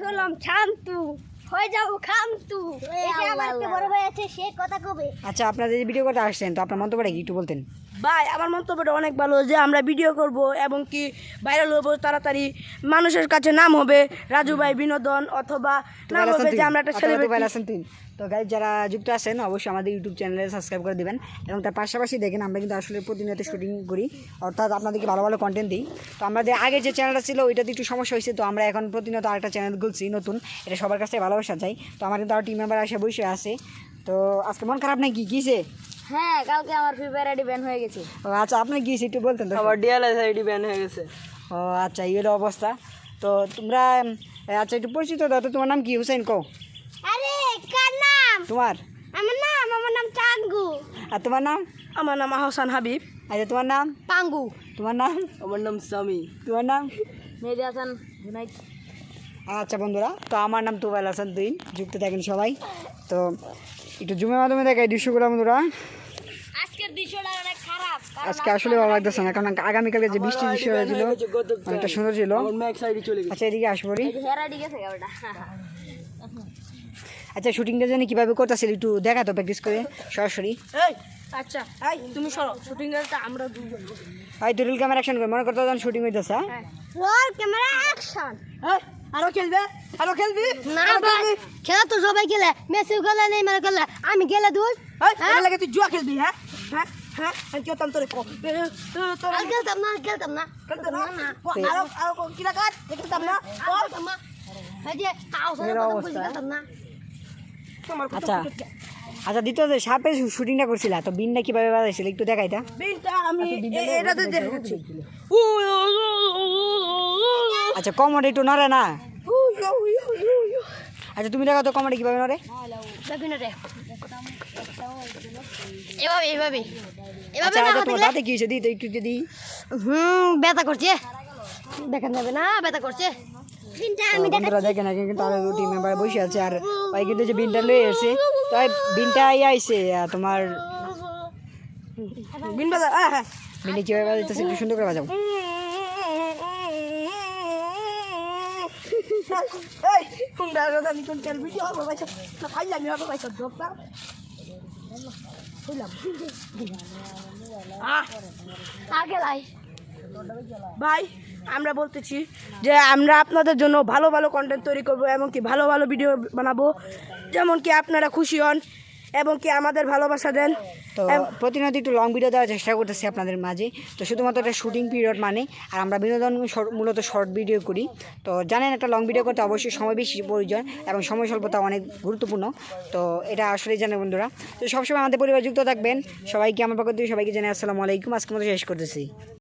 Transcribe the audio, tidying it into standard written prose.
হলাম শান্তু হয়ে যাবো খান্তু এটা আমার একটা বড় ভাই আছে সে কথা কবে। আচ্ছা আপনারা যে ভিডিও করতে আসছেন তো আপনার মন্তব্যটা কি একটু বলতেন? ভাই আমার মন্তব্যটা অনেক ভালো যে আমরা ভিডিও করব এবং কি ভাইরাল হবো তাড়াতাড়ি মানুষের কাছে নাম হবে রাজু ভাই বিনোদন অথবা নাম হবে যে আমরা একটা সেলিব্রিটি। তো গাইজ যারা যুক্ত আছেন অবশ্যই আমাদের ইউটিউব চ্যানেলে সাবস্ক্রাইব করে দিবেন এবং তার পাশাপাশি দেখেন আমরা কিন্তু আসলে প্রতিনিয়ত শুটিং করি অর্থাৎ আপনাদেরকে ভালো ভালো কন্টেন্ট দিই। তো আমাদের আগে যে চ্যানেলটা ছিল ওইটাতে একটু সমস্যা হয়েছে, তো আমরা এখন প্রতিনিয়ত আরেকটা চ্যানেল খুলছি নতুন, এটা সবার কাছে ভালোবাসা চাই। তো আমার কিন্তু আরও টিম মেম্বার এসে বসে আছে। তো আজকে মন খারাপ নাকি কিসে? হ্যাঁ কালকে আমার ফ্রি ফায়ার আইডি ব্যান হয়ে গেছে। ও আচ্ছা আপনি গিয়েছি একটু বলতেন তো। আমার ডিএলএস আইডি ব্যান হয়ে গেছে। ও আচ্ছা এই হলো অবস্থা। তো তোমরা আচ্ছা একটু পরিচিত দাও তো, তোমার নাম কি? হুসাইন কও। আরে কার নাম? তোমার? আমার নাম টাঙ্গু। আর তোমার নাম? আমার নাম আহসান হাবিব। আচ্ছা তোমার নাম? পাঙ্গু। তোমার নাম? আমার নাম সামি। তোমার নাম? মেহেদি হাসান জুনাইদ। আচ্ছা বন্ধুরা, তো আমার নাম তোফায়েল হাসান তুহিন, যুক্ত থাকেন সবাই। তো একটু জুমের মাধ্যমে দেখাই দৃশ্যগুলো বন্ধুরা। আজকের দৃশ্যটা অনেক খারাপ আজকে আসলে ভালো লাগতেছে না, কারণ আগামীকালকে যে বৃষ্টি দৃশ্য হয়েছিল অনেকটা সুন্দর ছিল। আচ্ছা এদিকে আসবো রে। হেরা দিকে থেকে ওটা। আচ্ছা শুটিংটা জানি কীভাবে করতেছিল একটু দেখা তো প্র্যাকটিস করে সরাসরি। এই আচ্ছা এই তুমি সরো, শুটিং এর আমরা দুজন। ভাই তুই ক্যামেরা অ্যাকশন করে মনে করতে যখন শুটিং হইতেছে। Roll camera action. এই আরো খেলবে, আরো খেলবি না ভাই খেলা তো সবাই খেলে, মেসি খেলে নেইমার খেলে, আমি খেলে দুই। এই এর লাগে তুই জুয়া খেলবি? হ্যাঁ হ্যাঁ হ্যাঁ আমি কেতাম তোরে কো তোর আর খেলতাম না খেলতে না না আরো আরো কি লাগাত খেলতাম না খেলতাম না এই যে আউসারে কথা বুঝি খেলতাম না। তোমার আচ্ছা আচ্ছা দ্বিতীয় যে সাপের শুটিংটা করছিল তো বিনটা কীভাবে বাজাইছিল একটু দেখাইতা। বিনটা আমি এটাতে দেখাচ্ছি। আচ্ছা কমেডি একটু নড়ে না? আচ্ছা তুমি দেখো তো কমেডি কীভাবে নড়ে। দেখি না রে এভাবে এভাবে আচ্ছা এভাবে না তোমার দাঁতে কি হয়েছে? দিই তো একটু যদি। ব্যথা করছে, দেখা যাবে না ব্যথা করছে। বন্ধুরা দেখেন আগে কিন্তু আরো টিম মেম্বার বসে আছে আর ভাই কিন্তু যে বিনটা লয়ে এসে তো বিনটা আইছে তোমার বিন বাজা। হ্যাঁ বিনে কীভাবে বাজাইতেছে একটু সুন্দর করে বাজাবো। এই তোমরা আমি কোন তেল ভিডিও হবে ভাই না ফাইলামি হবে ভাই ডক্টর হইলাম আগে লাই ভাই আমরা বলতেছি যে আমরা আপনাদের জন্য ভালো ভালো কন্টেন্ট তৈরি করব এবং কি ভালো ভালো ভিডিও বানাবো, যেমন কি আপনারা খুশি হন এবং কি আমাদের ভালোবাসা দেন। তো প্রতিনিয়ত একটু লং ভিডিও দেওয়ার চেষ্টা করতেছি আপনাদের মাঝে। তো শুধুমাত্র একটা শুটিং পিরিয়ড মানে, আর আমরা বিনোদন মূলত শর্ট ভিডিও করি। তো জানেন একটা লং ভিডিও করতে অবশ্যই সময় বেশি প্রয়োজন এবং সময় স্বল্পতা অনেক গুরুত্বপূর্ণ। তো এটা আসলেই জানেন বন্ধুরা। তো সবসময় আমাদের পরিবার যুক্ত থাকবেন। সবাইকে আমার পক্ষ থেকে সবাইকে জানাই আসসালামু আলাইকুম। আজকের মতো শেষ করতেছি।